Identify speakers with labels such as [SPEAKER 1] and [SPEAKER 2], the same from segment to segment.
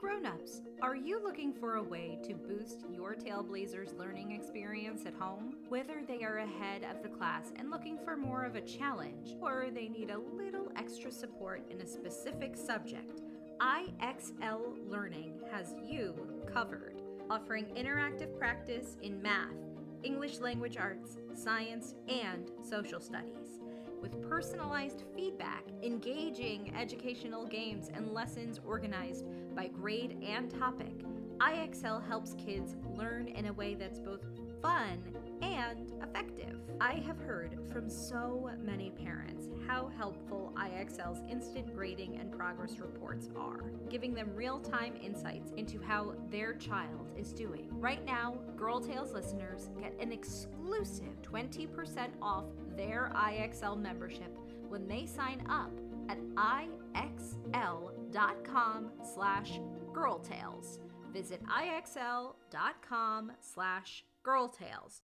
[SPEAKER 1] Grownups, are you looking for a way to boost your Taleblazers learning experience at home? Whether they are ahead of the class and looking for more of a challenge, or they need a little extra support in a specific subject, IXL Learning has you covered, offering interactive practice in math, English language arts, science, and social studies. With personalized feedback, engaging educational games, and lessons organized by grade and topic, IXL helps kids learn in a way that's both fun and effective. I have heard from so many parents how helpful IXL's instant grading and progress reports are, giving them real-time insights into how their child is doing. Right now, Girl Tales listeners get an exclusive 20% off their IXL membership when they sign up at IXL.com/girltales. Visit IXL.com/girltales.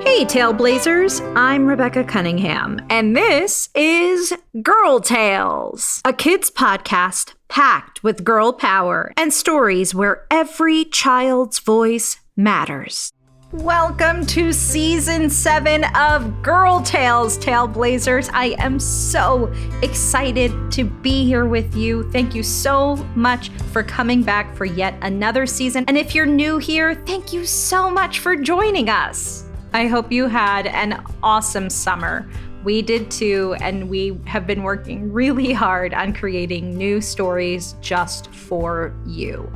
[SPEAKER 1] Hey Taleblazers, I'm Rebecca Cunningham, and this is Girl Tales, a kids podcast packed with girl power and stories where every child's voice matters. Welcome to Season 7 of Girl Tales, Taleblazers. I am so excited to be here with you. Thank you so much for coming back for yet another season. And if you're new here, thank you so much for joining us. I hope you had an awesome summer. We did too, and we have been working really hard on creating new stories just for you.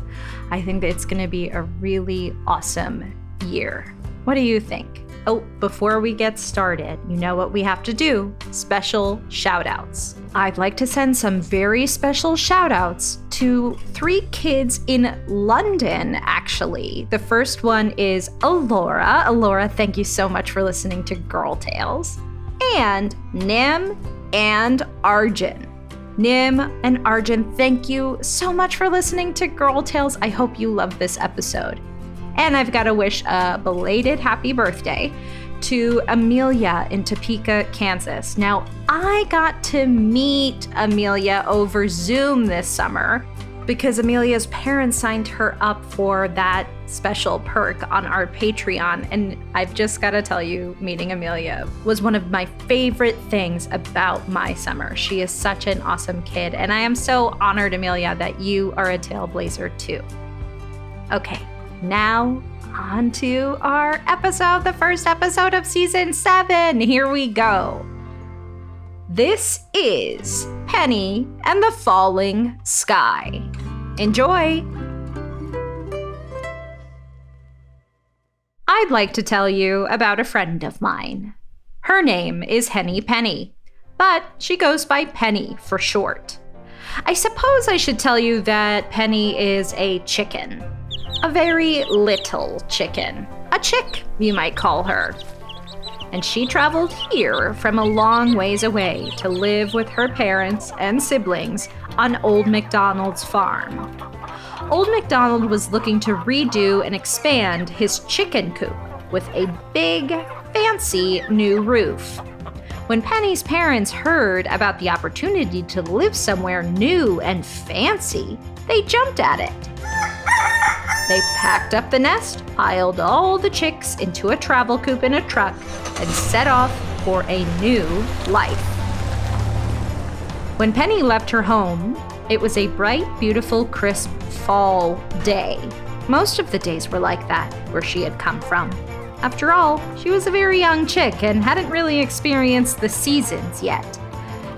[SPEAKER 1] I think that it's going to be a really awesome year. What do you think? Oh, before we get started, you know what we have to do. Special shout outs. I'd like to send some very special shout outs to 3 kids in London, actually. The first one is Alora. Alora, thank you so much for listening to Girl Tales. And Nim and Arjun. Nim and Arjun, thank you so much for listening to Girl Tales. I hope you love this episode. And I've got to wish a belated happy birthday to Amelia in Topeka, Kansas. Now, I got to meet Amelia over Zoom this summer because Amelia's parents signed her up for that special perk on our Patreon. And I've just got to tell you, meeting Amelia was one of my favorite things about my summer. She is such an awesome kid. And I am so honored, Amelia, that you are a Taleblazer too. Okay. Now, on to our episode, the first episode of Season 7. Here we go. This is Penny and the Falling Sky. Enjoy! I'd like to tell you about a friend of mine. Her name is Henny Penny, but she goes by Penny for short. I suppose I should tell you that Penny is a chicken. A very little chicken. A chick, you might call her. And she traveled here from a long ways away to live with her parents and siblings on Old MacDonald's farm. Old MacDonald was looking to redo and expand his chicken coop with a big, fancy new roof. When Penny's parents heard about the opportunity to live somewhere new and fancy, they jumped at it. They packed up the nest, piled all the chicks into a travel coop in a truck, and set off for a new life. When Penny left her home, it was a bright, beautiful, crisp fall day. Most of the days were like that where she had come from. After all, she was a very young chick and hadn't really experienced the seasons yet.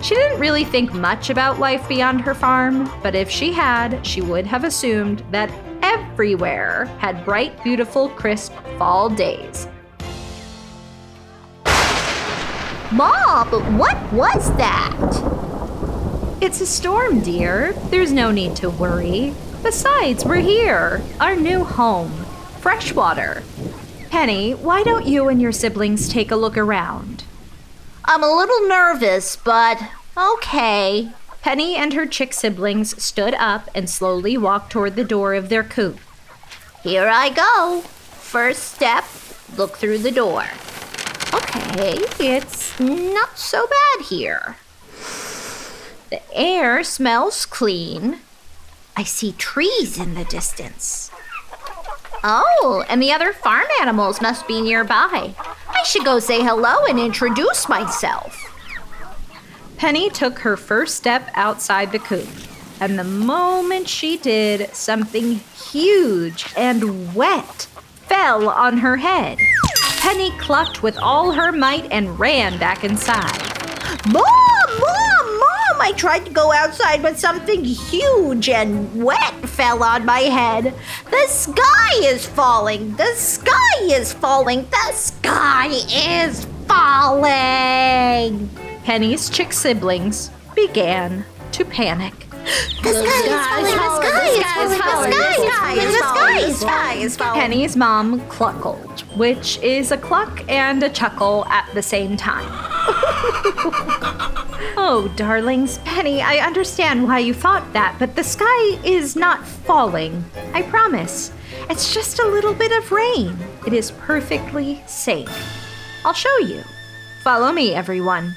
[SPEAKER 1] She didn't really think much about life beyond her farm, but if she had, she would have assumed that everywhere had bright, beautiful, crisp fall days.
[SPEAKER 2] Mom, what was that?
[SPEAKER 1] It's a storm, dear. There's no need to worry. Besides, we're here, our new home, freshwater. Penny, why don't you and your siblings take a look around?
[SPEAKER 2] I'm a little nervous, but okay.
[SPEAKER 1] Penny and her chick siblings stood up and slowly walked toward the door of their coop.
[SPEAKER 2] Here I go. First step, look through the door. Okay, it's not so bad here.
[SPEAKER 1] The air smells clean. I see trees in the distance.
[SPEAKER 2] Oh, and the other farm animals must be nearby. I should go say hello and introduce myself.
[SPEAKER 1] Penny took her first step outside the coop, and the moment she did, something huge and wet fell on her head. Penny clucked with all her might and ran back inside.
[SPEAKER 2] Mom! I tried to go outside, but something huge and wet fell on my head. The sky is falling! The sky is falling! The sky is falling!
[SPEAKER 1] Penny's chick siblings began to panic.
[SPEAKER 2] The sky is falling!
[SPEAKER 1] Penny's mom cluckled, which is a cluck and a chuckle at the same time. Oh, darlings, Penny, I understand why you thought that, but the sky is not falling. I promise. It's just a little bit of rain. It is perfectly safe. I'll show you. Follow me, everyone.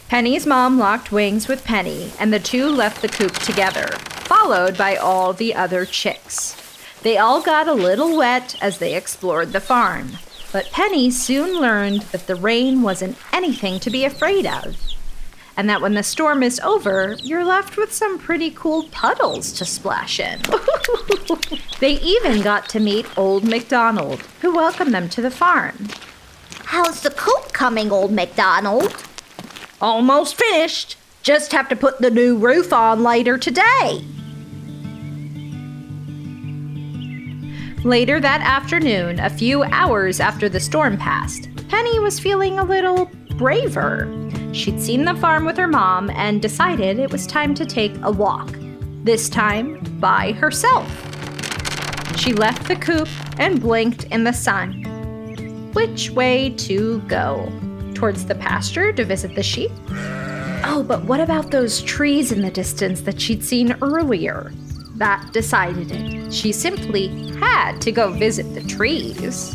[SPEAKER 1] Penny's mom locked wings with Penny, and the two left the coop together, followed by all the other chicks. They all got a little wet as they explored the farm, but Penny soon learned that the rain wasn't anything to be afraid of, and that when the storm is over, you're left with some pretty cool puddles to splash in. They even got to meet Old MacDonald, who welcomed them to the farm.
[SPEAKER 2] How's the coop coming, Old MacDonald?
[SPEAKER 1] Almost finished. Just have to put the new roof on later today. Later that afternoon, a few hours after the storm passed, Penny was feeling a little braver. She'd seen the farm with her mom and decided it was time to take a walk, this time by herself. She left the coop and blinked in the sun. Which way to go? Towards the pasture to visit the sheep? Oh, but what about those trees in the distance that she'd seen earlier? That decided it. She simply had to go visit the trees.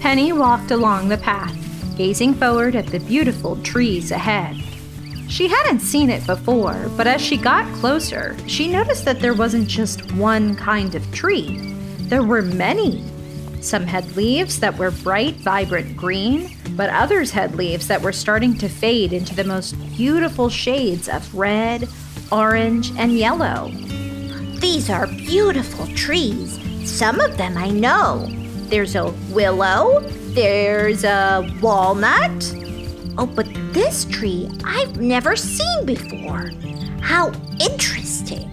[SPEAKER 1] Penny walked along the path, gazing forward at the beautiful trees ahead. She hadn't seen it before, but as she got closer, she noticed that there wasn't just one kind of tree. There were many. Some had leaves that were bright, vibrant green, but others had leaves that were starting to fade into the most beautiful shades of red, orange, and yellow.
[SPEAKER 2] These are beautiful trees. Some of them I know. There's a willow. There's a walnut. Oh, but this tree I've never seen before. How interesting.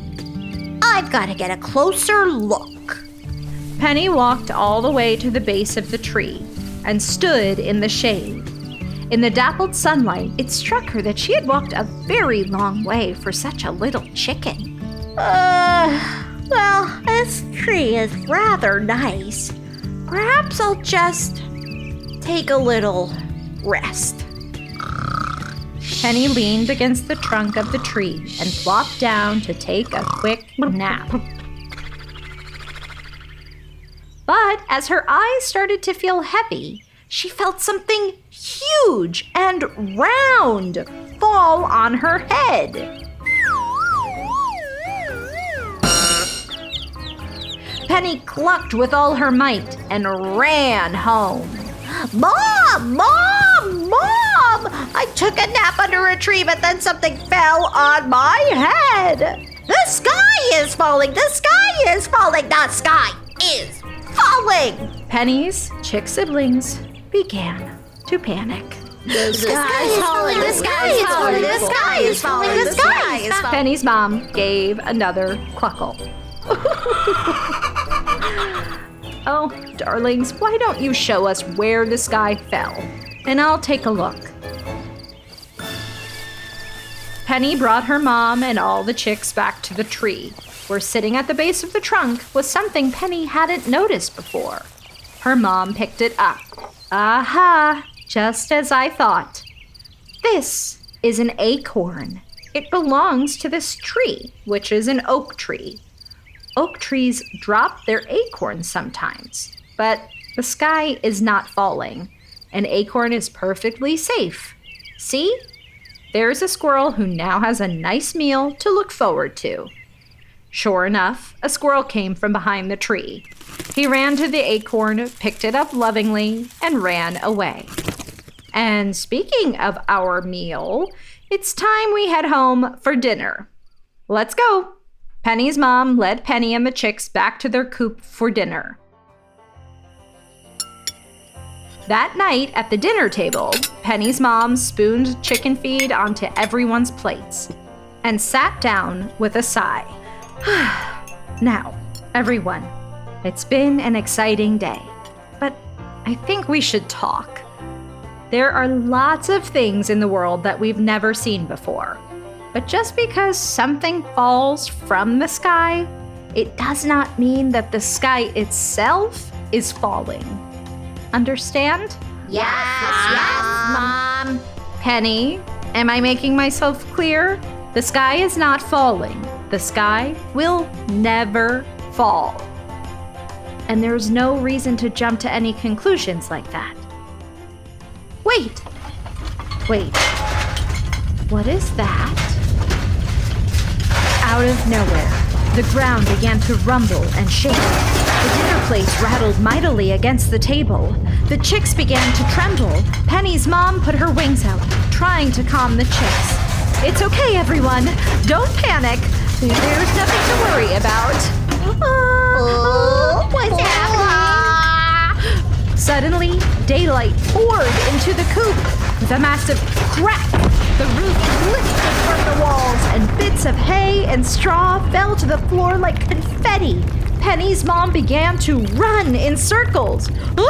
[SPEAKER 2] I've got to get a closer look.
[SPEAKER 1] Penny walked all the way to the base of the tree and stood in the shade. In the dappled sunlight, it struck her that she had walked a very long way for such a little chicken.
[SPEAKER 2] Well, this tree is rather nice. Perhaps I'll just take a little rest.
[SPEAKER 1] Penny leaned against the trunk of the tree and flopped down to take a quick nap. But as her eyes started to feel heavy, she felt something huge and round fall on her head. Penny clucked with all her might and ran home.
[SPEAKER 2] Mom! I took a nap under a tree, but then something fell on my head. The sky is falling! The sky is falling! The sky is falling!
[SPEAKER 1] Penny's chick siblings began to panic.
[SPEAKER 2] The sky is falling! The sky is falling! The sky is falling! The sky is falling!
[SPEAKER 1] Penny's mom gave another cluckle. Oh, darlings, why don't you show us where the sky fell? And I'll take a look. Penny brought her mom and all the chicks back to the tree, where sitting at the base of the trunk was something Penny hadn't noticed before. Her mom picked it up. Aha! Just as I thought. This is an acorn. It belongs to this tree, which is an oak tree. Oak trees drop their acorns sometimes, but the sky is not falling. An acorn is perfectly safe. See? there's a squirrel who now has a nice meal to look forward to. Sure enough, a squirrel came from behind the tree. He ran to the acorn, picked it up lovingly, and ran away. And speaking of our meal, it's time we head home for dinner. Let's go. Penny's mom led Penny and the chicks back to their coop for dinner. That night at the dinner table, Penny's mom spooned chicken feed onto everyone's plates and sat down with a sigh. Now, everyone, it's been an exciting day, but I think we should talk. There are lots of things in the world that we've never seen before. But just because something falls from the sky, it does not mean that the sky itself is falling. Understand?
[SPEAKER 2] Yes, Mom.
[SPEAKER 1] Penny, am I making myself clear? The sky is not falling. The sky will never fall. And there's no reason to jump to any conclusions like that. Wait. What is that? Out of nowhere, the ground began to rumble and shake. The dinner plates rattled mightily against the table. The chicks began to tremble. Penny's mom put her wings out, trying to calm the chicks. It's okay, everyone. Don't panic. There's nothing to worry about.
[SPEAKER 2] What's happening?
[SPEAKER 1] Suddenly, daylight poured into the coop. With a massive crack, the roof lifted from the walls, and bits of hay and straw fell to the floor like confetti. Penny's mom began to run in circles. Ah!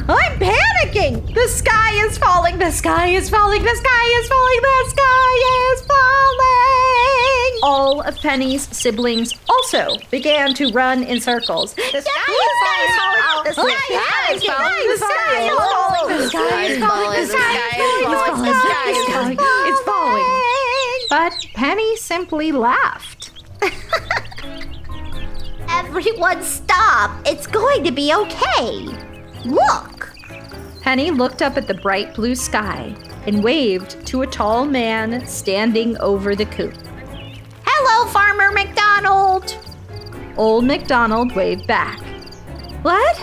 [SPEAKER 1] I'm panicking! The sky is falling! The sky is falling! The sky is falling! The sky is falling! All of Penny's siblings also began to run in circles.
[SPEAKER 2] The sky is falling! The sky is falling! The sky is falling!
[SPEAKER 1] The sky is falling! The sky is falling! It's falling! But Penny simply laughed.
[SPEAKER 2] Everyone stop! It's going to be okay! Look!
[SPEAKER 1] Penny looked up at the bright blue sky and waved to a tall man standing over the coop.
[SPEAKER 2] Hello, Farmer MacDonald!
[SPEAKER 1] Old MacDonald waved back. What?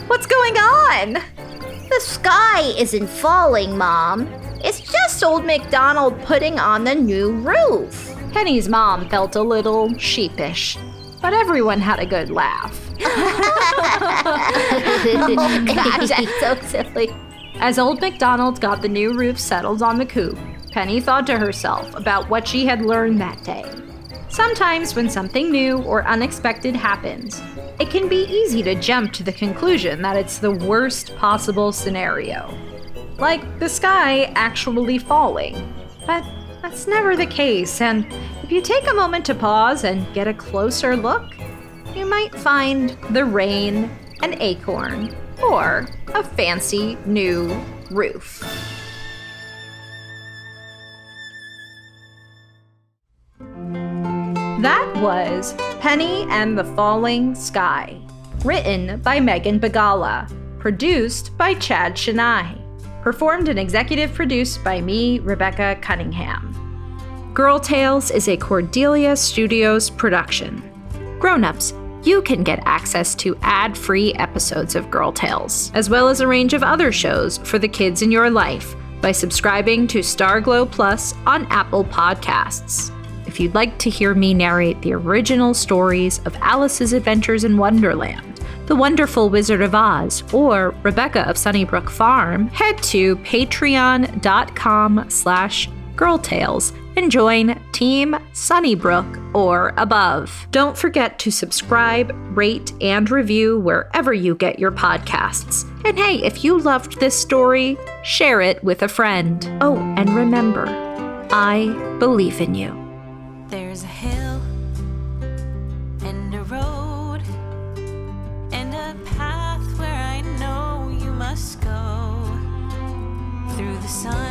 [SPEAKER 1] What's going on?
[SPEAKER 2] The sky isn't falling, Mom. It's just Old MacDonald putting on the new roof.
[SPEAKER 1] Penny's mom felt a little sheepish, but everyone had a good laugh.
[SPEAKER 2] Oh, gosh, that's so silly.
[SPEAKER 1] As Old MacDonald got the new roof settled on the coop, Penny thought to herself about what she had learned that day. Sometimes when something new or unexpected happens, it can be easy to jump to the conclusion that it's the worst possible scenario. Like the sky actually falling. But that's never the case, and if you take a moment to pause and get a closer look, you might find the rain, an acorn, or a fancy new roof. That was Penny and the Falling Sky, written by Megan Bagala, produced by Chad Chenail, performed and executive produced by me, Rebecca Cunningham. Girl Tales is a Cordelia Studios production. Grownups, you can get access to ad-free episodes of Girl Tales, as well as a range of other shows for the kids in your life by subscribing to Starglow Plus on Apple Podcasts. If you'd like to hear me narrate the original stories of Alice's Adventures in Wonderland, The Wonderful Wizard of Oz, or Rebecca of Sunnybrook Farm, head to patreon.com/girltales and join Team Sunnybrook or above. Don't forget to subscribe, rate, and review wherever you get your podcasts. And hey, if you loved this story, share it with a friend. Oh, and remember, I believe in you.
[SPEAKER 3] There's a hill and a road and a path where I know you must go through the sun.